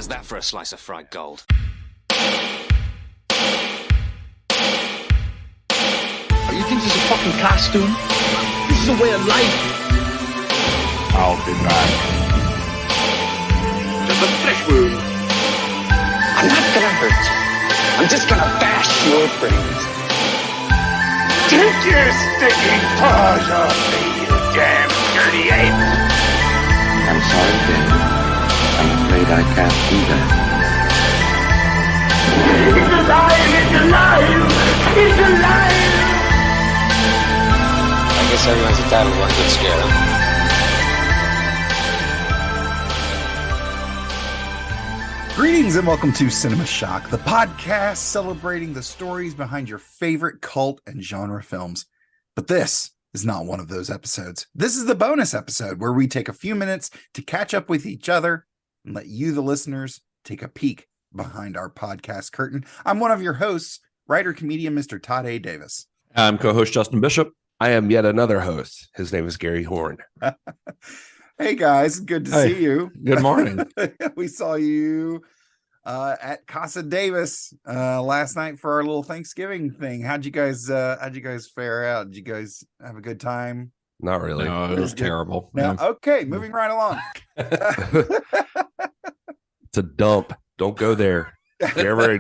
How's that for a slice of fried gold? You think this is a fucking costume? This is a way of life. I'll be back. There's a flesh wound. I'm not gonna hurt you. I'm just gonna bash your brains. Take your sticking paws off me, you damn dirty ape! I'm sorry, Dave. I'm afraid I can't do that. It's alive! It's alive! It's alive! I guess everyone's entitled to one good scare, huh? Greetings and welcome to Cinema Shock, the podcast celebrating the stories behind your favorite cult and genre films. But this is not one of those episodes. This is the bonus episode where we take a few minutes to catch up with each other and let you, the listeners, take a peek behind our podcast curtain. I'm one of your hosts, writer-comedian Mr. Todd A. Davis. I'm co-host Justin Bishop. I am yet another host. His name is Gary Horn. Hey guys, good to see you. Good morning. We saw you at Casa Davis last night for our little Thanksgiving thing. How'd you guys fare out? Did you guys have a good time? Not really. No, it was terrible. No. Okay, moving right along. It's a dump. Don't go there. If you're ever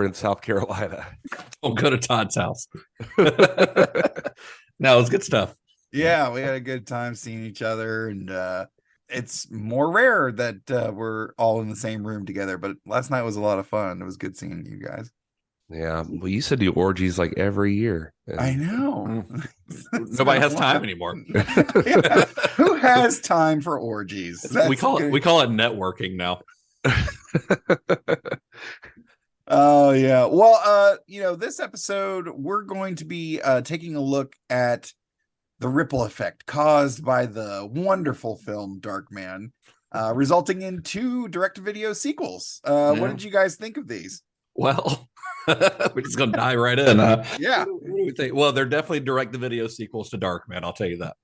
in South Carolina, Don't go to Todd's house. No, it was good stuff. Yeah, we had a good time seeing each other, and it's more rare that we're all in the same room together, but last night was a lot of fun. It was good seeing you guys. yeah. We used to do orgies like every year. I know. Nobody has time anymore. Yeah. Who has time for orgies? We call it networking now. Oh yeah. Well, this episode we're going to be taking a look at the ripple effect caused by the wonderful film DARKMAN, resulting in 2 direct-to-video sequels. What did you guys think of these? Well, we're just gonna dive right in. Yeah. What do we think? Well, they're definitely direct-to-video sequels to DARKMAN. I'll tell you that.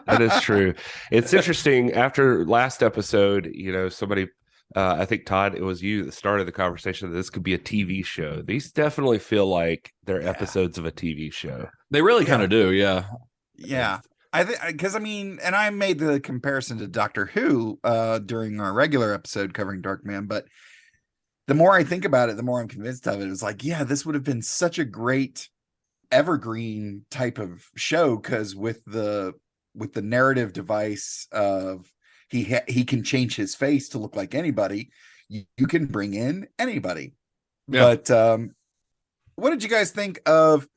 That is true. It's interesting. After last episode, somebody, I think Todd, it was you that started the conversation that this could be a TV show. These definitely feel like they're episodes of a TV show. They really kind of do, yeah. Yeah. I think because and I made the comparison to Doctor Who during our regular episode covering Darkman, but the more I think about it, the more I'm convinced of it. It was like, yeah, this would have been such a great evergreen type of show, because with the narrative device of he can change his face to look like anybody, you can bring in anybody. Yeah. But what did you guys think of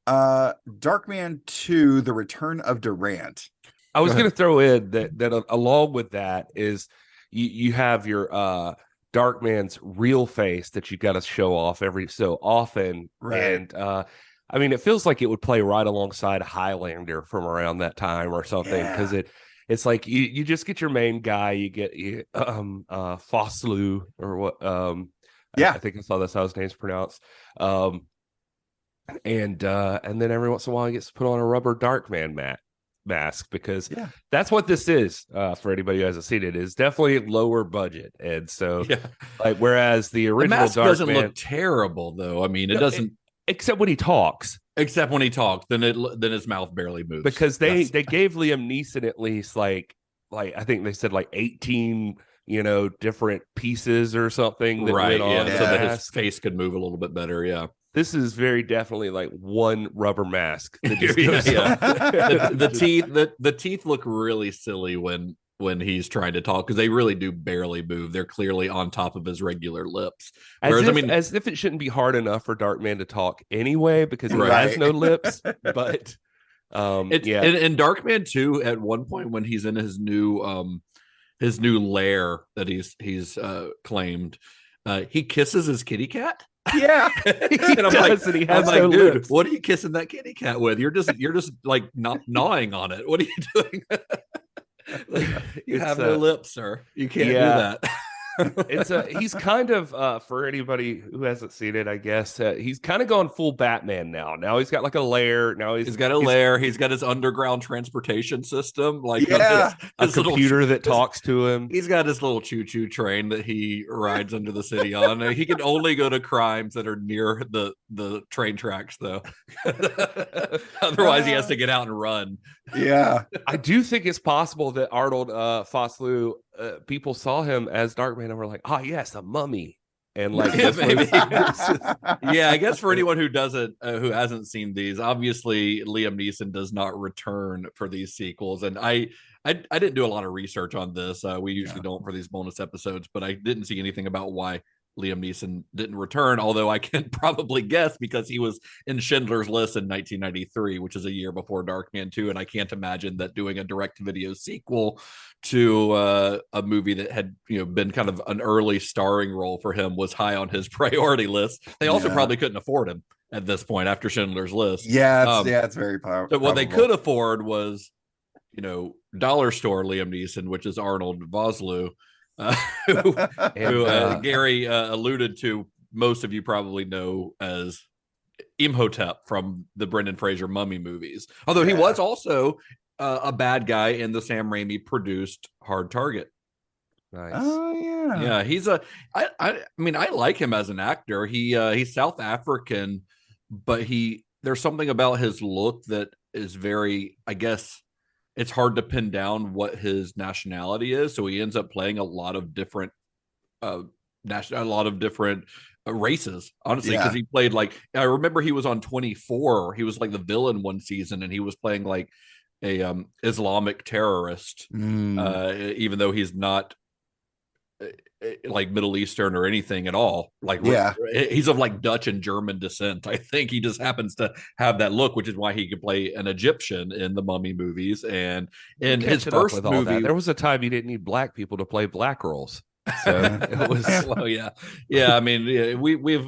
Darkman 2, The Return of Durant? I was going to throw in that along with that is you have your Darkman's real face that you got to show off every so often. Right. And I mean, it feels like it would play right alongside Highlander from around that time or something, because it's like you just get your main guy, you get Foslu or what I think I saw that's how his name's pronounced. And then every once in a while he gets put on a rubber Darkman mask, because that's what this is. For anybody who hasn't seen it, is definitely lower budget, and so like whereas the original mask Darkman doesn't look terrible though. I mean, it doesn't, except when he talks. Except when he talks, then his mouth barely moves, because they gave Liam Neeson at least like I think they said like 18 different pieces or something that went on so that his face could move a little bit better. Yeah. This is very definitely like one rubber mask. That just the teeth look really silly when he's trying to talk, because they really do barely move. They're clearly on top of his regular lips. Whereas, as if it shouldn't be hard enough for Darkman to talk anyway, because he has no lips. But in Darkman 2, at one point when he's in his new lair that he's claimed, he kisses his kitty cat. Yeah. And I'm like, dude, what are you kissing that kitty cat with? You're just like not gnawing on it. What are you doing? Like, you have no lips, sir. You can't do that. He's kind of for anybody who hasn't seen it, I guess he's kind of gone full Batman now. Now he's got like a lair. Now he's got a lair. He's got his underground transportation system, like Yeah. a computer that talks to him. He's got his little choo-choo train that he rides into the city on. He can only go to crimes that are near the train tracks, though. Otherwise, he has to get out and run. Yeah. I do think it's possible that Arnold Vosloo, people saw him as Darkman and were like, "Oh yes, a mummy," and like, yeah, I guess for anyone who doesn't, who hasn't seen these, obviously Liam Neeson does not return for these sequels, and I didn't do a lot of research on this. We usually don't for these bonus episodes, but I didn't see anything about why Liam Neeson didn't return, although I can probably guess because he was in Schindler's List in 1993, which is a year before Darkman 2, and I can't imagine that doing a direct-to-video sequel to a movie that had been kind of an early starring role for him was high on his priority list. They also probably couldn't afford him at this point after Schindler's List. It's very powerful. So what they could afford was, dollar store Liam Neeson, which is Arnold Vosloo. Who Gary alluded to, most of you probably know as Imhotep from the Brendan Fraser Mummy movies. Although he was also a bad guy in the Sam Raimi produced Hard Target. Nice. Oh yeah. Yeah, he's I mean, I like him as an actor. He's South African, but there's something about his look that is very, I guess, it's hard to pin down what his nationality is. So he ends up playing a lot of different races, honestly, because he played, like, I remember he was on 24. He was like the villain one season, and he was playing like a Islamic terrorist, even though he's not like Middle Eastern or anything at all. Like, he's of like Dutch and German descent. I think he just happens to have that look, which is why he could play an Egyptian in the Mummy movies. And in his first movie, there was a time you didn't need black people to play black roles. So it was well, yeah. I mean, we've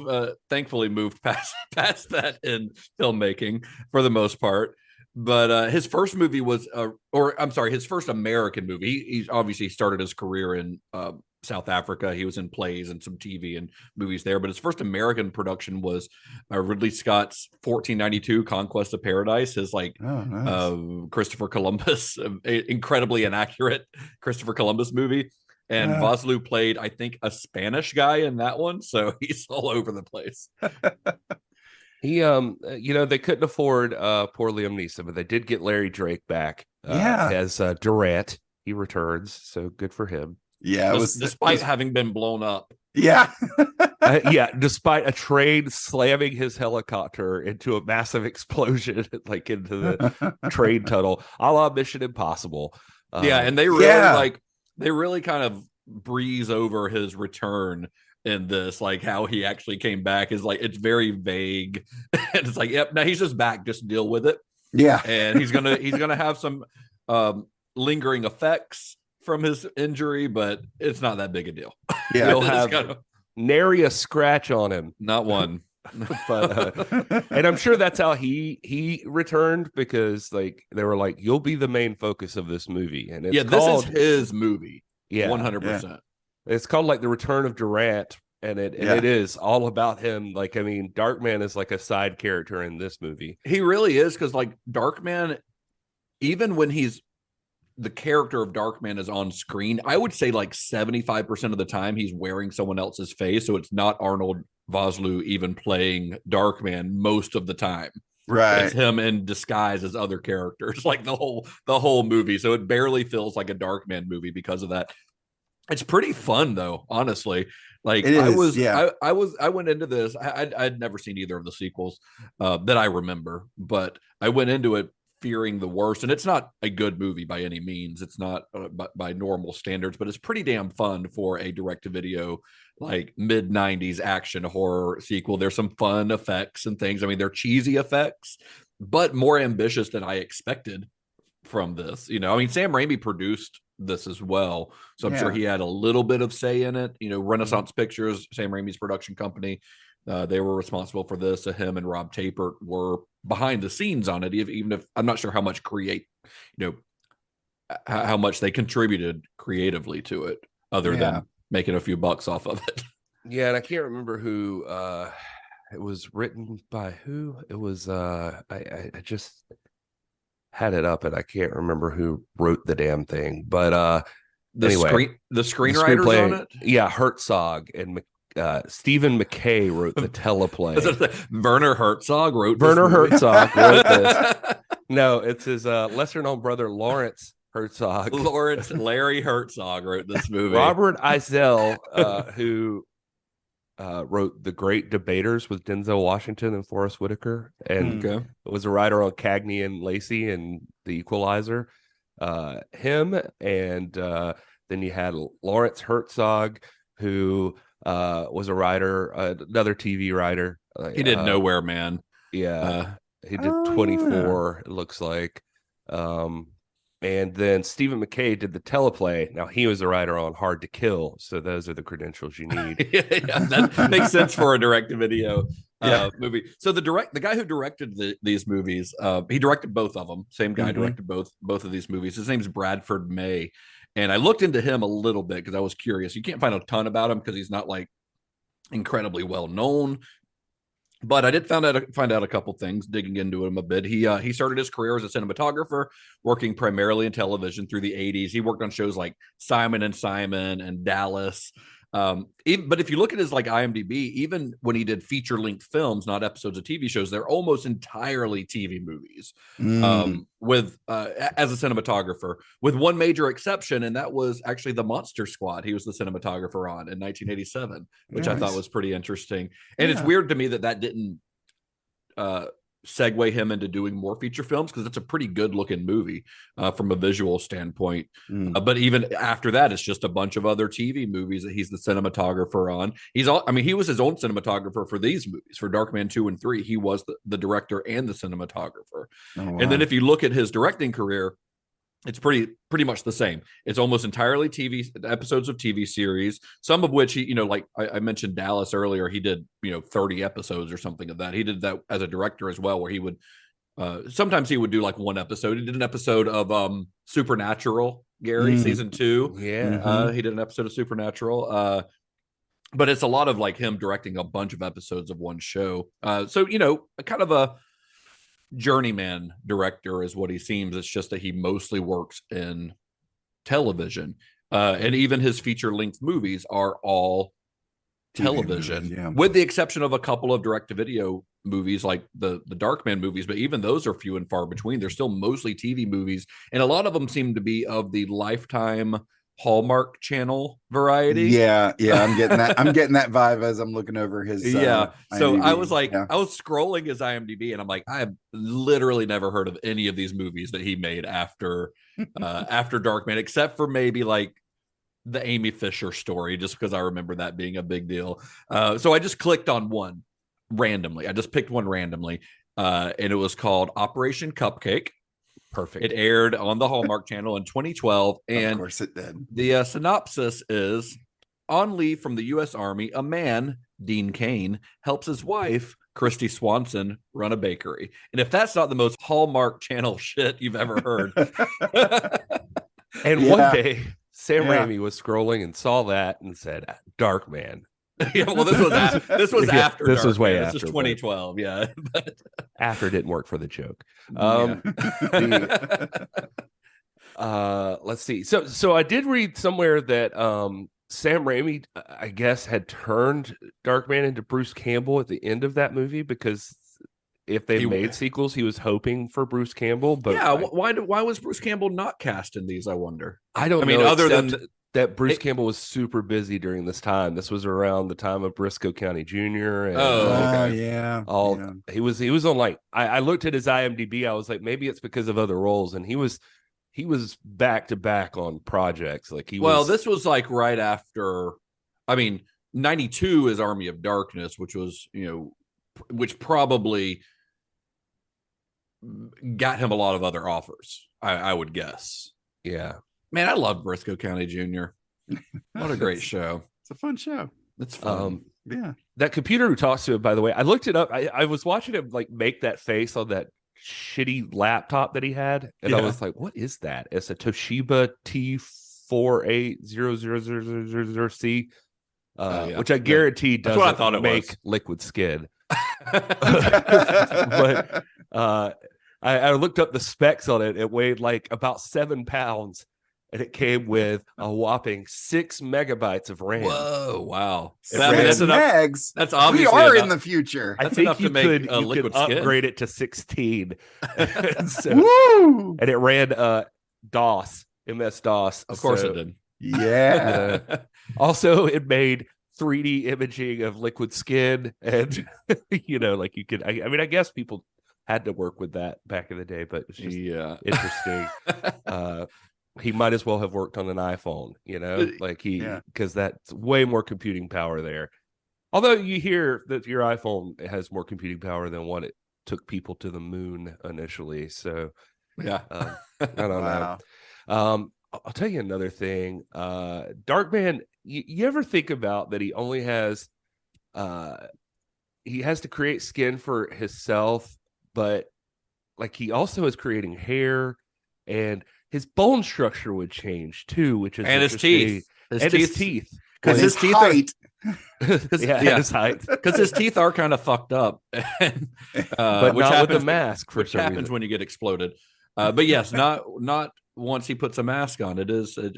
thankfully moved past that in filmmaking for the most part. But his first movie was, his first American movie. He's obviously started his career in South Africa. He was in plays and some TV and movies there. But his first American production was Ridley Scott's 1492 Conquest of Paradise. His Christopher Columbus, incredibly inaccurate Christopher Columbus movie. And Vosloo played, I think, a Spanish guy in that one. So he's all over the place. He, they couldn't afford poor Liam Neeson, but they did get Larry Drake back as Durant. He returns, so good for him. Yeah, despite having been blown up. Yeah, despite a train slamming his helicopter into a massive explosion, like into the train tunnel, a la Mission Impossible. And they really kind of breeze over his return in this, like how he actually came back is like, it's very vague. And it's like, yep, now he's just back, just deal with it. Yeah. And he's gonna have some lingering effects from his injury, but it's not that big a deal. Yeah, he'll have nary a scratch on him. Not one. But and I'm sure that's how he returned, because like they were like, you'll be the main focus of this movie. And it's this is his movie. Yeah, 100%. It's called like The Return of Durant, and it is all about him. Like, I mean, Darkman is like a side character in this movie. He really is, because like Darkman, even when the character of Darkman is on screen, I would say like 75% of the time he's wearing someone else's face. So it's not Arnold Vosloo even playing Darkman most of the time. Right. It's him in disguise as other characters, like the whole movie. So it barely feels like a Darkman movie because of that. It's pretty fun though, honestly. Like I went into this. I'd never seen either of the sequels that I remember, but I went into it fearing the worst. And it's not a good movie by any means. It's not by normal standards, but it's pretty damn fun for a direct-to-video, like mid-90s action horror sequel. There's some fun effects and things. I mean, they're cheesy effects, but more ambitious than I expected from this. I mean, Sam Raimi produced this as well, so I'm sure he had a little bit of say in it. Renaissance Pictures, Sam Raimi's production company, they were responsible for this. Him and Rob Tapert were behind the scenes on it, even if I'm not sure how much how much they contributed creatively to it, other than making a few bucks off of it. Yeah, and I can't remember who it was written by who. It was I just had it up and I can't remember who wrote the damn thing. But the screenwriters on it? Yeah, Herzog and Stephen McKay wrote the teleplay. Werner Herzog wrote this. No, it's his lesser known brother Lawrence Herzog. Larry Herzog wrote this movie. Robert Eisel, who wrote The Great Debaters with Denzel Washington and Forrest Whitaker, and was a writer on Cagney and Lacey and The Equalizer. Him, and then you had Lawrence Herzog, who was a writer, another TV writer. He did Nowhere Man. Yeah, he did 24. It looks like. And then Stephen McKay did the teleplay. Now he was a writer on Hard to Kill, so those are the credentials you need. Yeah, that makes sense for a direct-to-video movie. So the guy who directed these movies, he directed both of them. Same guy directed both of these movies. His name's Bradford May, and I looked into him a little bit because I was curious. You can't find a ton about him because he's not like incredibly well known. But I did find out a couple things digging into him a bit. He started his career as a cinematographer, working primarily in television through the 80s. He worked on shows like Simon and Simon and Dallas. But if you look at his like IMDb, even when he did feature-length films, not episodes of TV shows, they're almost entirely TV movies. With as a cinematographer, with one major exception, and that was actually The Monster Squad. He was the cinematographer on in 1987, which I thought was pretty interesting. And it's weird to me that didn't segue him into doing more feature films, because it's a pretty good looking movie from a visual standpoint. But even after that, it's just a bunch of other TV movies that he's the cinematographer on. He was his own cinematographer for these movies, for Darkman 2 and 3. He was the director and the cinematographer. Oh, wow. And then if you look at his directing career, it's pretty much the same. It's almost entirely TV episodes of TV series, some of which he, like I mentioned Dallas earlier, he did, 30 episodes or something of that. He did that as a director as well, where he would, sometimes he would do like one episode. He did an episode of Supernatural, Gary, season 2. Yeah. He did an episode of Supernatural. But it's a lot of like him directing a bunch of episodes of one show. So, kind of a journeyman director is what he seems. It's just that he mostly works in television, and even his feature-length movies are all television, with the exception of a couple of direct-to-video movies like the Darkman movies. But even those are few and far between. They're still mostly TV movies, and a lot of them seem to be of the Lifetime Hallmark Channel variety. Yeah, I'm getting that vibe as I'm looking over his so IMDb. I was like, I was scrolling his IMDb, and I'm like, I have literally never heard of any of these movies that he made after Darkman, except for maybe like the Amy Fisher story, just because I remember that being a big deal. So I just clicked on one randomly. I just picked one randomly, and it was called Operation Cupcake. Perfect. It aired on the Hallmark Channel in 2012. And of course it did. The synopsis is: on leave from the U.S. Army, a man, Dean Cain, helps his wife, Christy Swanson, run a bakery. And if that's not the most Hallmark Channel shit you've ever heard. And one day, Sam Raimi was scrolling and saw that and said, Darkman. Well, this was after. This was way after. This is 2012. Yeah, after didn't work for the joke. Let's see. So I did read somewhere that Sam Raimi, I guess, had turned Darkman into Bruce Campbell at the end of that movie, because if they made sequels, he was hoping for Bruce Campbell. But why was Bruce Campbell not cast in these? I wonder. I don't know. Other than that, Bruce Campbell was super busy during this time. This was around the time of Briscoe County Jr. And, he was on like I looked at his IMDb. I was like, maybe it's because of other roles, and he was back to back on projects. Like this was like right after. 92 is Army of Darkness, which was which probably got him a lot of other offers. I would guess. Yeah. Man, I love Briscoe County Jr. What a great show. It's a fun show. It's fun. That computer who talks to it, by the way, I looked it up. I was watching him like make that face on that shitty laptop that he had. And I was like, what is that? It's a Toshiba 480000C, which I guarantee doesn't make liquid skin. But I looked up the specs on it. It weighed like about 7 pounds, and it came with a whopping 6 megabytes of RAM. Whoa! Wow, that's enough. Megs. That's obviously we are in the future. I think you could upgrade it to 16. Woo! And it ran MS DOS. Of course it did. Yeah. Also, it made 3D imaging of liquid skin, and like you could. I mean, I guess people had to work with that back in the day, but it's just interesting. He might as well have worked on an iPhone, because that's way more computing power there. Although you hear that your iPhone has more computing power than what it took people to the moon initially. So I don't know. I'll tell you another thing. Darkman, you ever think about that he only has he has to create skin for himself, but like he also is creating hair, and his bone structure would change too, which is his teeth. His teeth. Because his teeth height. His height. Because his teeth are kind of fucked up. And, but which not happens with the mask, which happens when you get exploded. But yes, not once he puts a mask on. It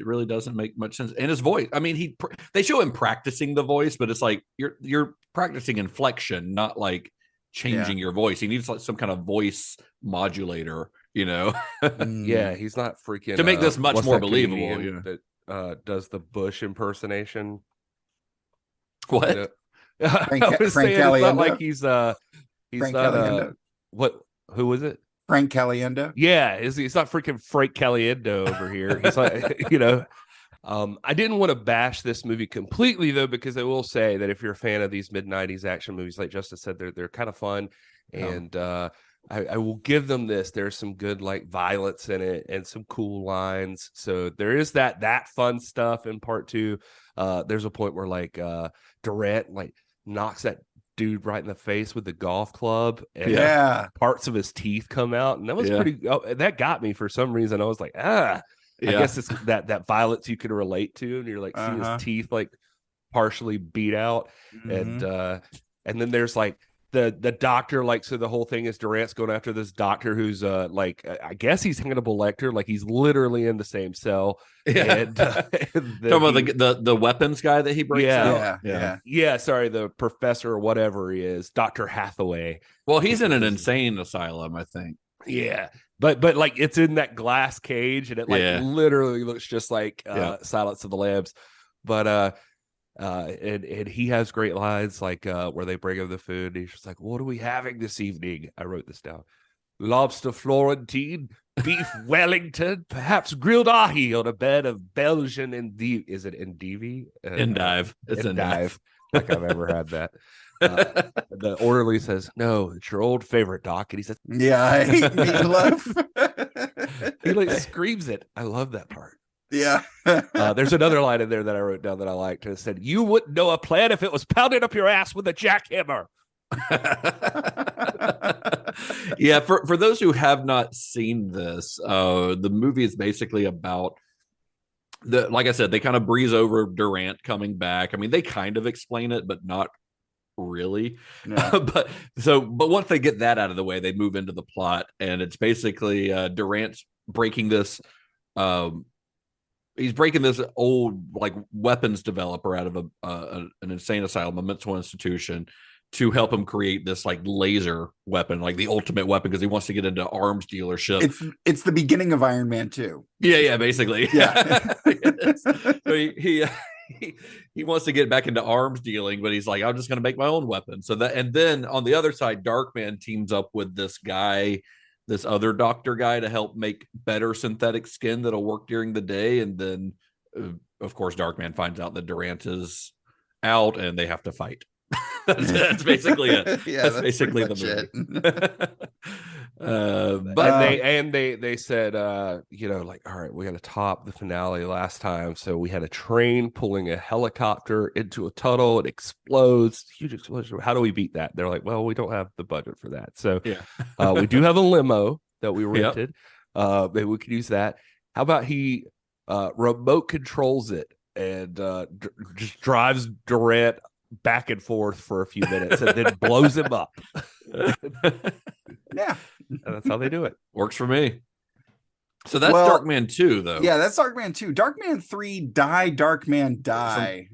really doesn't make much sense. And his voice, I mean, they show him practicing the voice, but it's like you're practicing inflection, not like changing your voice. He needs like some kind of voice modulator, Yeah, he's not freaking to make this much more believable. That does the Bush impersonation. What? Frank It's not like he's Frank not Caliendo. What? Who was it? Frank Caliendo. Yeah, he's not freaking Frank Caliendo over here. He's like, I didn't want to bash this movie completely though, because I will say that if you're a fan of these mid-90s action movies, like Justice said, they're kind of fun, and I will give them this. There's some good like violence in it and some cool lines. So there is that fun stuff in part 2. There's a point where like Durant like knocks that dude right in the face with the golf club, and parts of his teeth come out, and that was pretty. That got me for some reason. I was like, I guess it's that violence you can relate to, and you're like see his teeth like partially beat out, and then there's like the doctor, like, so the whole thing is Durant's going after this doctor who's like I guess he's Hannibal Lecter, like he's literally in the same cell. And talking about the weapons guy that he breaks out. Sorry, the professor or whatever he is, Dr. Hathaway. Well, he's in an insane asylum, I think. Yeah, but like it's in that glass cage, and it like literally looks just like Silence of the Lambs. But and he has great lines like where they bring him the food, and he's just like, "What are we having this evening?" I wrote this down: lobster Florentine, beef Wellington, perhaps grilled ahi on a bed of Belgian is it endive? Endive. It's endive. Like I've ever had that. The orderly says, "No, it's your old favorite, Doc," and he says, "Yeah, I hate meatloaf." He like screams it. I love that part. Yeah. There's another line in there that I wrote down that I liked. And it said, "You wouldn't know a plan if it was pounded up your ass with a jackhammer." Yeah, for those who have not seen this, the movie is basically about like I said, they kind of breeze over Durant coming back. I mean, they kind of explain it, but not really. No. but once they get that out of the way, they move into the plot, and it's basically Durant's breaking this. He's breaking this old like weapons developer out of an insane asylum, a mental institution, to help him create this like laser weapon, like the ultimate weapon, because he wants to get into arms dealership. It's the beginning of Iron Man 2. Yeah, basically. Yeah. So he wants to get back into arms dealing, but he's like, I'm just going to make my own weapon. So that, and then on the other side, Darkman teams up with this guy, this other doctor guy, to help make better synthetic skin that'll work during the day. And then, of course, Darkman finds out that Durant is out, and they have to fight. that's basically it. Yeah, that's basically the movie. But they said, like, all right, we got to top the finale last time, so we had a train pulling a helicopter into a tunnel. It explodes, huge explosion. How do we beat that? They're like, well, we don't have the budget for that, so we do have a limo that we rented. Maybe we could use that. How about he remote controls it and just drives Durant back and forth for a few minutes and then blows him up. Yeah. And that's how they do it. Works for me. So that's Darkman 2, though. Yeah, that's Darkman 2. Darkman 3, Die, Darkman, Die,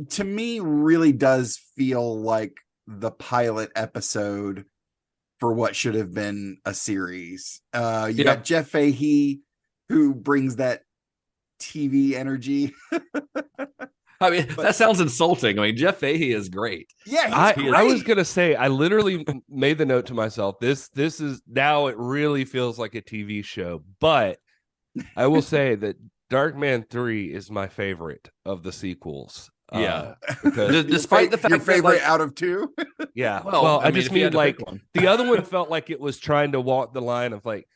to me really does feel like the pilot episode for what should have been a series. You got Jeff Fahey, who brings that TV energy. I mean, that sounds insulting. I mean, Jeff Fahey is great. Yeah, I was gonna say, I literally made the note to myself. This is now, it really feels like a TV show. But I will say that Darkman 3 is my favorite of the sequels. Yeah, because despite the fact your favorite that, out of 2. Yeah. Well, I just mean like the other one felt like it was trying to walk the line of like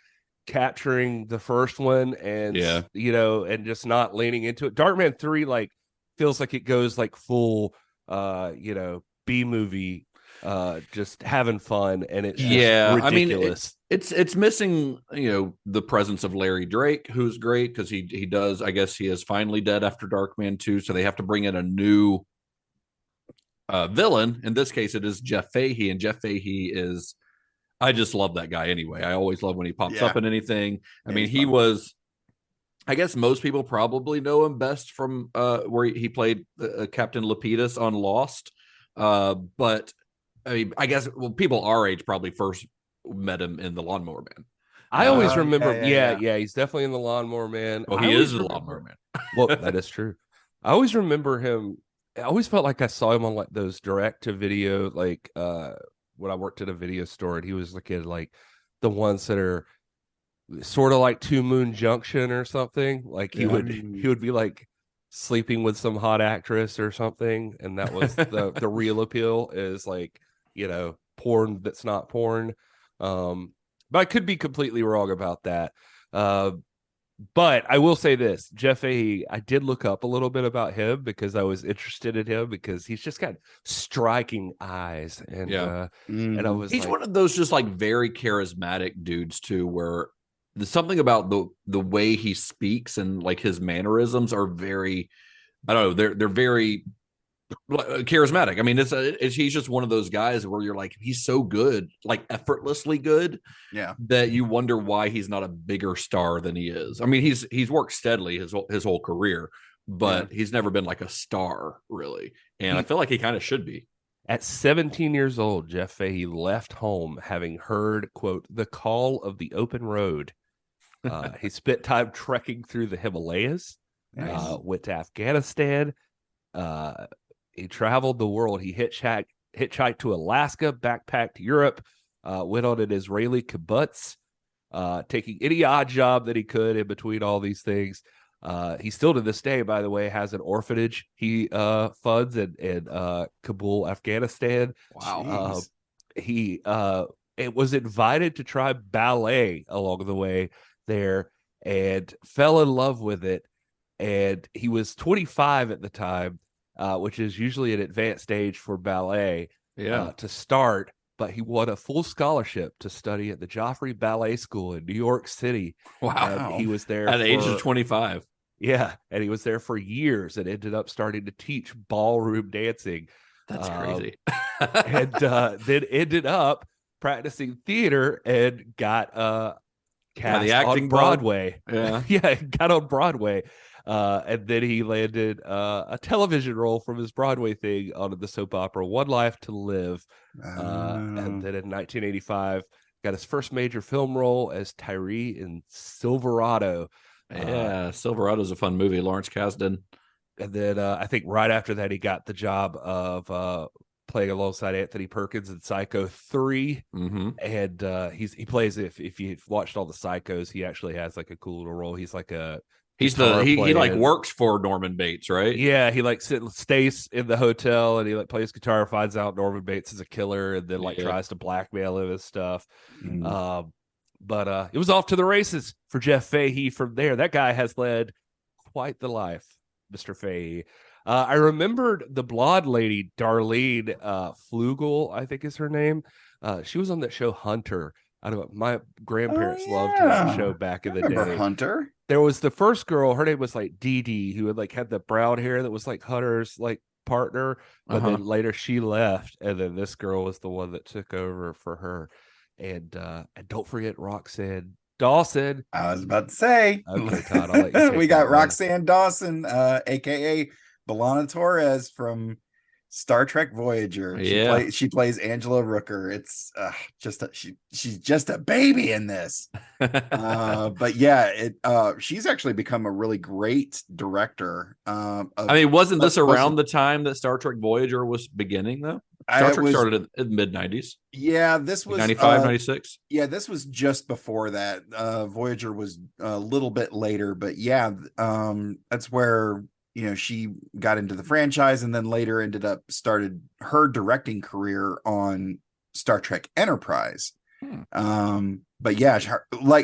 capturing the first one and and just not leaning into it. Darkman 3 like feels like it goes like full B movie, just having fun, and it's just ridiculous. I mean, it's missing the presence of Larry Drake, who's great because he does, I guess he is finally dead after Darkman 2, so they have to bring in a new villain. In this case, it is Jeff Fahey, and Jeff Fahey is, I just love that guy anyway. I always love when he pops up in anything. I mean, he was, I guess most people probably know him best from where he played Captain Lapidus on Lost. But I mean, I guess people our age probably first met him in The Lawnmower Man. I always remember, he's definitely in The Lawnmower Man. Well, he is the Lawnmower Man. Well, that is true. I always remember him. I always felt like I saw him on like those direct to video, like when I worked at a video store, and he was looking at like the ones that are sort of like Two Moon Junction or something. Like he would be like sleeping with some hot actress or something, and that was the real appeal, is like porn that's not porn. But I could be completely wrong about that. But I will say this, Jeff Fahey, I did look up a little bit about him because I was interested in him, because he's just got striking eyes, and and I was he's one of those just like very charismatic dudes too, where there's something about the way he speaks and like his mannerisms are very, I don't know, they're very charismatic. I mean, he's just one of those guys where you're like, he's so good, like effortlessly good, that you wonder why he's not a bigger star than he is. I mean, he's worked steadily his whole career, but he's never been like a star really, and I feel like he kind of should be. At 17 years old, Jeff Fahey left home having heard, quote, the call of the open road. He spent time trekking through the Himalayas, went to Afghanistan. He traveled the world. He hitchhiked to Alaska, backpacked Europe, went on an Israeli kibbutz, taking any odd job that he could in between all these things. He still to this day, by the way, has an orphanage he funds in Kabul, Afghanistan. Wow. He was invited to try ballet along the way there and fell in love with it. And he was 25 at the time, which is usually an advanced age for ballet to start. But he won a full scholarship to study at the Joffrey Ballet School in New York City. Wow. And he was there at the age of 25. Yeah. And he was there for years and ended up starting to teach ballroom dancing. That's crazy. And then ended up practicing theater and got cast on Broadway. Got on Broadway. And then he landed a television role from his Broadway thing on the soap opera One Life to Live. And then in 1985, got his first major film role as Tyree in Silverado. Silverado's a fun movie, Lawrence Kasdan. And then I think right after that, he got the job of playing alongside Anthony Perkins in Psycho 3. Mm-hmm. And he plays, if you've watched all the Psychos, he actually has like a cool little role. He's like he like works for Norman Bates, right? Yeah, he like stays in the hotel and he like plays guitar, finds out Norman Bates is a killer, and then like tries to blackmail him and stuff. Mm. But it was off to the races for Jeff Fahey from there. That guy has led quite the life, Mr. Fahey. I remembered the blonde lady, Darlene Flugel, I think is her name. She was on that show Hunter. I don't know. My grandparents loved that show back in the day. Hunter. There was the first girl. Her name was like Dee Dee, who had like had the brown hair that was like Hunter's like partner. But then later she left, and then this girl was the one that took over for her. And don't forget Roxanne Dawson. I was about to say. Okay, Todd, I'll let you take we got that one. Roxanne Dawson, aka B'Elanna Torres from Star Trek Voyager. She plays Angela Rooker. It's she's just a baby in this. But yeah, she's actually become a really great director. Wasn't this around the time that Star Trek Voyager was beginning though? Star Trek started in the mid-90s. Yeah, this was 95, 96. Yeah, this was just before that. Voyager was a little bit later, but yeah, that's where she got into the franchise, and then later started her directing career on Star Trek Enterprise. But yeah,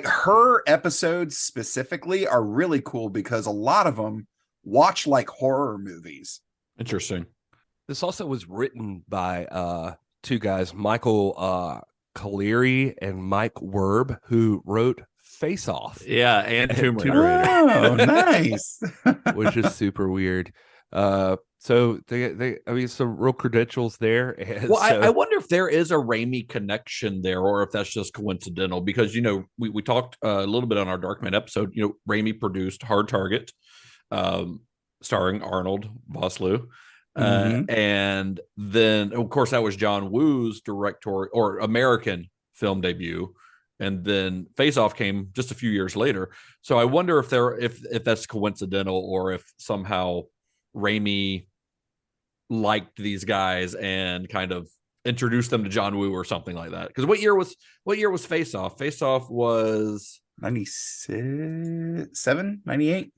her episodes specifically are really cool because a lot of them watch like horror movies. Interesting. This also was written by two guys, Michael Kaleri and Mike Werb, who wrote Face Off. Yeah, and Tomb Raider. Oh, nice. Which is super weird. So they some real credentials there. And I wonder if there is a Raimi connection there, or if that's just coincidental, because we talked a little bit on our Darkman episode. Raimi produced Hard Target, starring Arnold Vosloo. And then of course that was John Woo's directorial or American film debut, and then Face Off came just a few years later. So I wonder if that's coincidental, or if somehow Raimi liked these guys and kind of introduced them to John Woo or something like that. Because what year was Face Off? Face Off was 97, 98.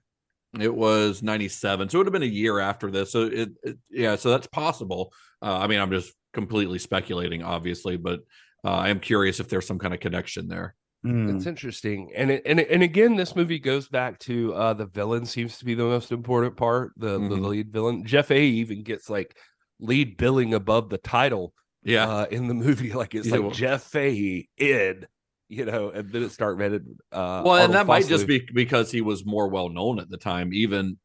It was 97, so it would have been a year after this. So so that's possible. I'm just completely speculating, obviously, but I am curious if there's some kind of connection there. It's interesting, and again, this movie goes back to the villain seems to be the most important part. The lead villain, Jeff Fahey, even gets like lead billing above the title. Yeah, in the movie, like it's like Jeff Fahey in. And then it started. And that might just be because he was more well known at the time, even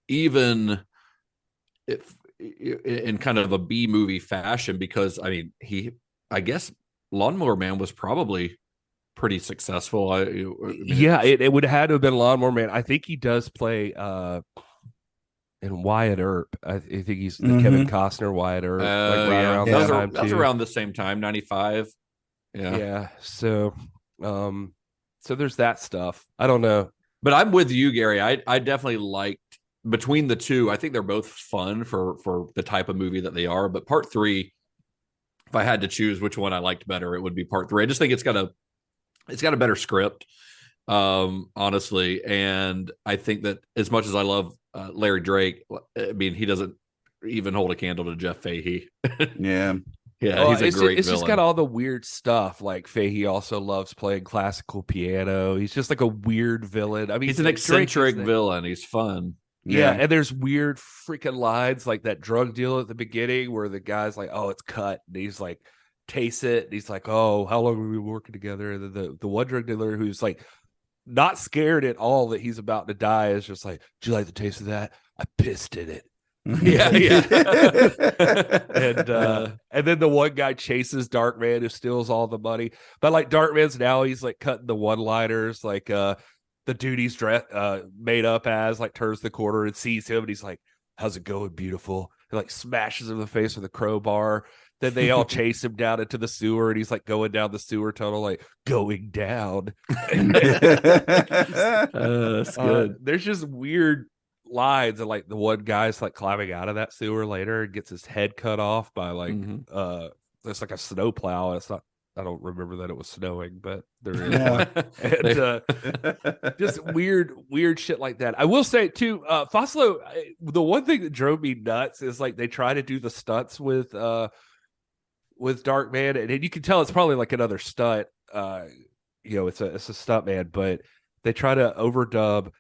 if in kind of a B movie fashion. Because I guess Lawnmower Man was probably pretty successful. It would have had to have been Lawnmower Man. I think he does play in Wyatt Earp. I think he's the Kevin Costner Wyatt Earp. Around that time that was around the same time, 95. Yeah. So. So there's that stuff. I don't know, but I'm with you, Gary. I definitely liked between the two. I think they're both fun for the type of movie that they are. But part 3, if I had to choose which one I liked better, it would be part 3. I just think it's got a better script, honestly. And I think that as much as I love Larry Drake, he doesn't even hold a candle to Jeff Fahey. Yeah. Yeah, he's a great villain. It's just got all the weird stuff. Like Fahey also loves playing classical piano. He's just like a weird villain. He's an eccentric villain. He's fun. Yeah, and there's weird freaking lines like that drug deal at the beginning where the guy's like, "Oh, it's cut," and he's like, "Taste it." And he's like, "Oh, how long have we been working together?" And the one drug dealer who's like not scared at all that he's about to die is just like, "Do you like the taste of that? I pissed in it." Yeah. And then the one guy chases Darkman who steals all the money. But like Darkman's now he's like cutting the one-liners, like the dude he's made up as like turns the corner and sees him and he's like, "How's it going, beautiful?" And like smashes him in the face with a crowbar. Then they all chase him down into the sewer and he's like going down the sewer tunnel, like going down. That's good. There's just weird lines, and like the one guy's like climbing out of that sewer later and gets his head cut off by like it's like a snow plow. It's not, I don't remember that it was snowing, but there is and just weird shit like that. I will say too, Foslo, the one thing that drove me nuts is like they try to do the stunts with Darkman, and you can tell it's probably like another stunt. It's a stunt man, but they try to overdub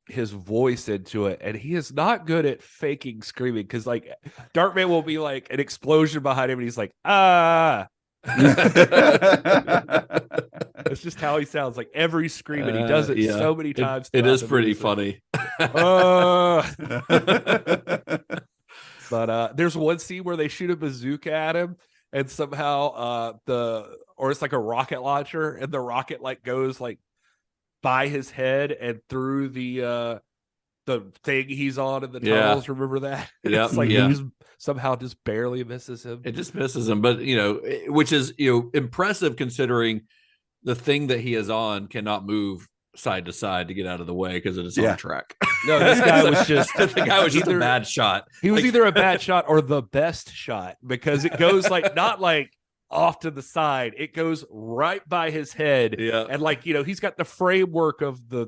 his voice into it, and he is not good at faking screaming, because like Darkman will be like an explosion behind him and he's like, "Ah," It's just how he sounds, like every scream, and he does it so many times. It is pretty funny. But there's one scene where they shoot a bazooka at him, and somehow it's like a rocket launcher, and the rocket like goes like by his head and through the thing he's on in the tunnels. Remember that? Yeah, it's like he somehow just barely misses him. It just misses him, but which is impressive considering the thing that he is on cannot move side to side to get out of the way because it is on track. No, this guy was just the guy was just a bad shot. He was either a bad shot or the best shot, because it goes like not like off to the side, it goes right by his head. Yeah, and like he's got the framework of the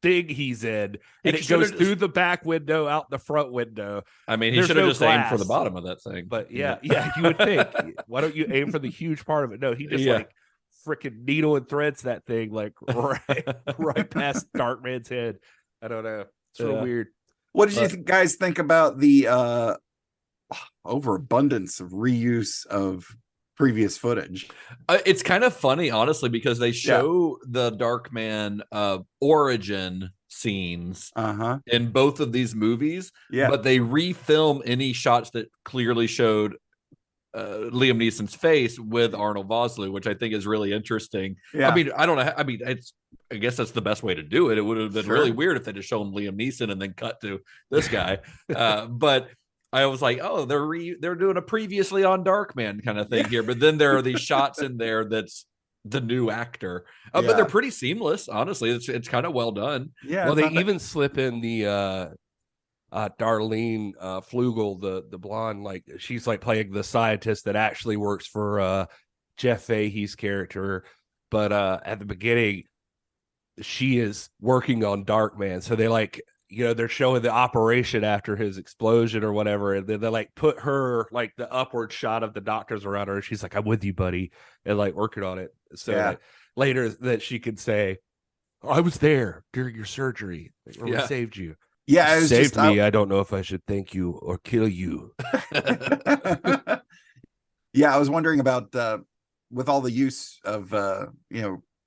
thing he's in, and it goes through the back window, out the front window. I mean, he should have just aimed for the bottom of that thing. But yeah, you would think, why don't you aim for the huge part of it? No, he just like freaking needle and threads that thing like right past Darkman's head. I don't know. It's real weird. What did you guys think about the overabundance of reuse of previous footage? It's kind of funny, honestly, because they show the Darkman origin scenes in both of these movies, but they refilm any shots that clearly showed Liam Neeson's face with Arnold Vosloo, which I think is really interesting. I mean, I don't know. I mean, I guess that's the best way to do it. It would have been really weird if they just shown Liam Neeson and then cut to this guy. But I was like, oh, they're doing a previously on Darkman kind of thing here. But then there are these shots in there that's the new actor. But they're pretty seamless, honestly. It's kind of well done. Yeah. Well, they even slip in the Darlene Flugel, the blonde, like she's like playing the scientist that actually works for Jeff Fahey's character, but at the beginning she is working on Darkman, so they like they're showing the operation after his explosion or whatever, and then they like put her like the upward shot of the doctors around her, and she's like, I'm with you, buddy, and like working on it, so like, later that she could say, I was there during your surgery, we saved you. Yeah, it saved me. I don't know if I should thank you or kill you. Yeah, I was wondering about with all the use of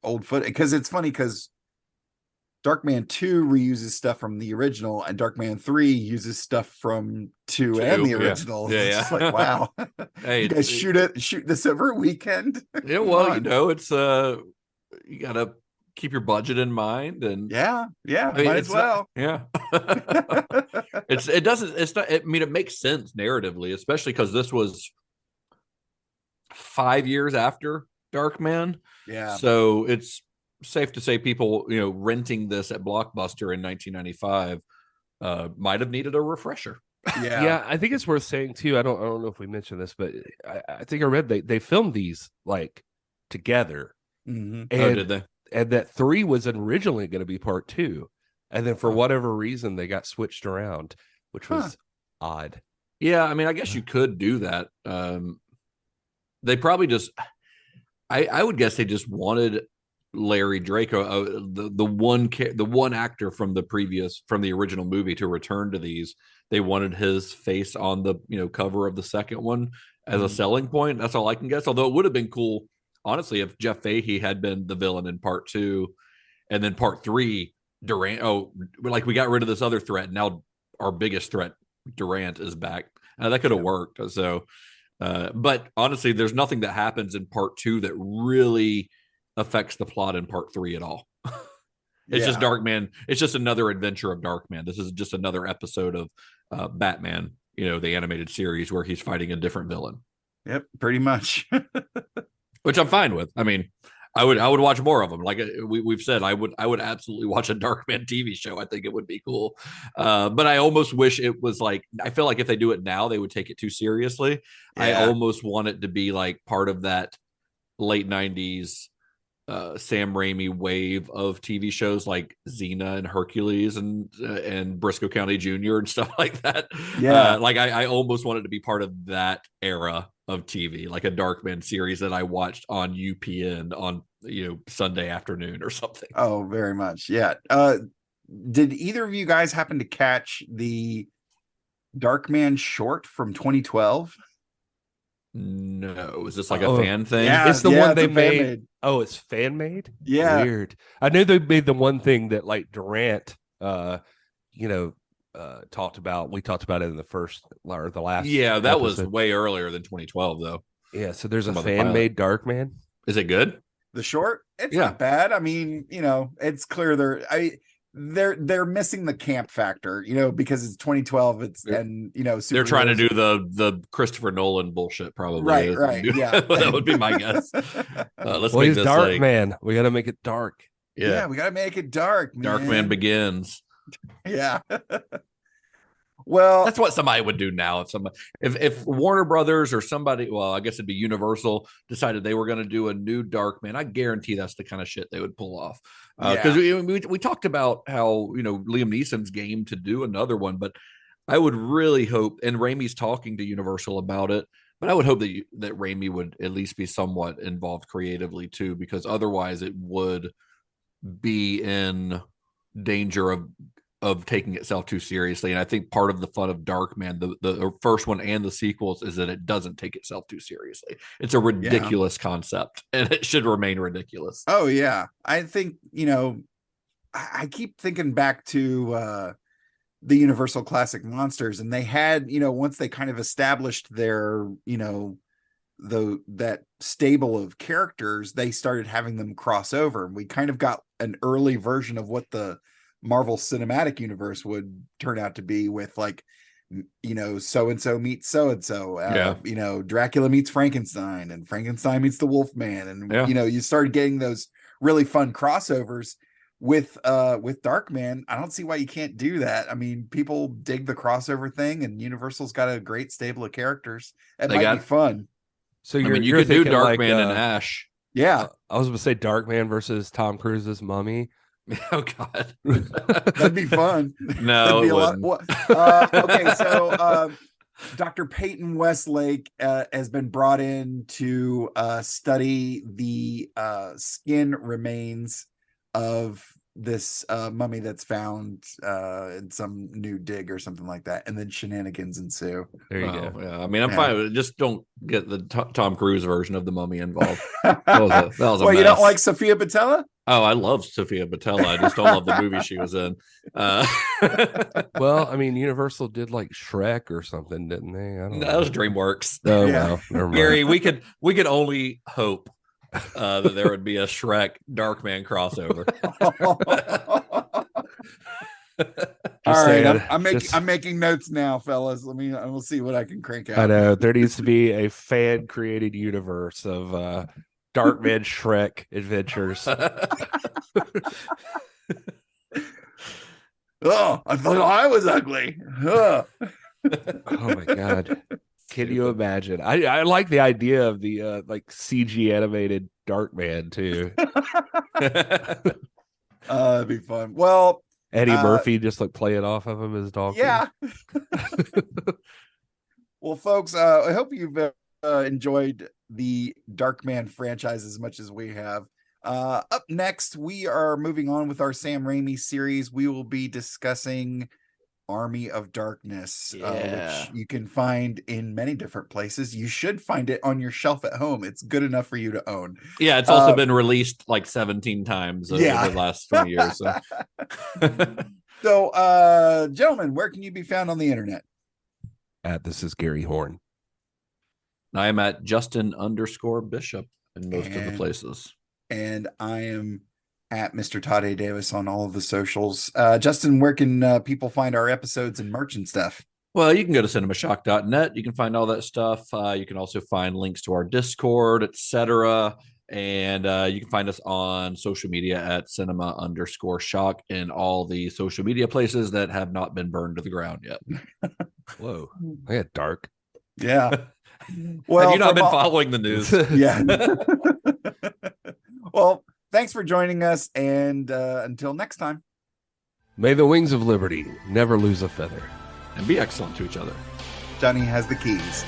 old footage, because it's funny because Darkman 2 reuses stuff from the original, and Darkman 3 uses stuff from 2 and the original. It's just like, wow. Hey, you guys shoot this over a weekend? Yeah, well, it's you gotta keep your budget in mind, and might as well. It makes sense narratively, especially because this was 5 years after Darkman. So it's safe to say people renting this at Blockbuster in 1995 might have needed a refresher. I think it's worth saying too, I don't know if we mentioned this, but I think I read they filmed these like together. And did they? And that 3 was originally going to be part 2. And then for whatever reason, they got switched around, which was odd. Yeah, I mean, I guess you could do that. They probably just, I would guess they just wanted Larry Draco, the one actor from the original movie, to return to these. They wanted his face on the cover of the second one as a selling point. That's all I can guess. Although it would have been cool, honestly, if Jeff Fahey had been the villain in part 2, and then part 3, Durant, we got rid of this other threat, and now our biggest threat, Durant, is back. That could have worked. So, but honestly, there's nothing that happens in part 2 that really affects the plot in part 3 at all. It's just Darkman. It's just another adventure of Darkman. This is just another episode of Batman, the animated series where he's fighting a different villain. Yep, pretty much. Which I'm fine with. I mean, I would watch more of them. Like we've said, I would absolutely watch a Darkman TV show. I think it would be cool. But I almost wish it was like, I feel like if they do it now, they would take it too seriously. I almost want it to be like part of that late 90s Sam Raimi wave of TV shows like Xena and Hercules and Briscoe County Jr. and stuff like that. Like I almost wanted to be part of that era of TV, like a Darkman series that I watched on UPN on Sunday afternoon or something. Oh, very much. Yeah. Did either of you guys happen to catch the Darkman short from 2012? No, is this like a fan thing? Yeah, it's the one they made. Oh, it's fan made. Yeah, weird. I knew they made the one thing that like Durant, talked about. We talked about it in the first or the last. Yeah, that episode. was way earlier than 2012, though. Yeah, so there's a fan made Darkman. Is it good? The short, it's not bad. I mean, it's clear they're missing the camp factor, because it's 2012. They're trying to do the Christopher Nolan bullshit, probably. Right. Yeah, that would be my guess. Let's make he's this dark, man. We got to make it dark. Yeah, we got to make it dark. Man. Darkman Begins. Yeah. Well, that's what somebody would do now. If Warner Brothers or somebody, well, I guess it'd be Universal, decided they were going to do a new Darkman, I guarantee that's the kind of shit they would pull off. Because we talked about how Liam Neeson's game to do another one, but I would really hope, and Raimi's talking to Universal about it, but I would hope that Raimi would at least be somewhat involved creatively too, because otherwise it would be in danger of taking itself too seriously. And I think part of the fun of Darkman, the first one and the sequels, is that it doesn't take itself too seriously. It's a ridiculous concept, and it should remain ridiculous. Oh yeah. I think, I keep thinking back to the Universal Classic Monsters, and they had, once they kind of established their, that stable of characters, they started having them cross over. We kind of got an early version of what the Marvel Cinematic Universe would turn out to be, with like, so-and-so meets so-and-so, Dracula meets Frankenstein, and Frankenstein meets the Wolfman. And, you started getting those really fun crossovers with Darkman. I don't see why you can't do that. I mean, people dig the crossover thing, and Universal's got a great stable of characters. It might be fun. So you could do Darkman and Ash. Yeah. I was going to say Darkman versus Tom Cruise's Mummy. Oh God, that'd be fun. No, be okay. So, Dr. Peyton Westlake has been brought in to study the skin remains of this mummy that's found in some new dig or something like that, and then shenanigans ensue. There you go. Yeah, I mean, I'm fine with it. Just don't get the Tom Cruise version of the mummy involved. That was a well, mess. You don't like Sophia Boutella? Oh, I love Sophia Boutella. I just don't love the movie she was in. Well, I mean, Universal did like Shrek or something, didn't they? I don't know. That was DreamWorks. Oh, well, never mind. Gary, we could only hope that there would be a Shrek Darkman crossover. All right, I'm making notes now, fellas. We'll see what I can crank out. I know there needs to be a fan created universe of Darkman Shrek adventures. Oh, I thought I was ugly. Oh my God. Can you imagine? I like the idea of the like CG animated Darkman too. It'd be fun. Well, Eddie Murphy just like playing off of him as dog. Yeah. Well, folks, I hope you've enjoyed the Darkman franchise as much as we have. Up next, we are moving on with our Sam Raimi series. We will be discussing Army of Darkness, which you can find in many different places. You should find it on your shelf at home. It's good enough for you to own. Yeah, it's also been released like 17 times over the last 20 years. So, so gentlemen, where can you be found on the internet? This is Gary Horn. I am at Justin_Bishop in most of the places. And I am at Mr. Todd A. Davis on all of the socials. Justin, where can people find our episodes and merch and stuff? Well, you can go to cinemashock.net. You can find all that stuff. You can also find links to our Discord, etc. And you can find us on social media at cinema_shock in all the social media places that have not been burned to the ground yet. Whoa. I got dark. Yeah. Well, have you not been following the news? Yeah. Well, thanks for joining us, and until next time. May the wings of liberty never lose a feather. And be excellent to each other. Johnny has the keys.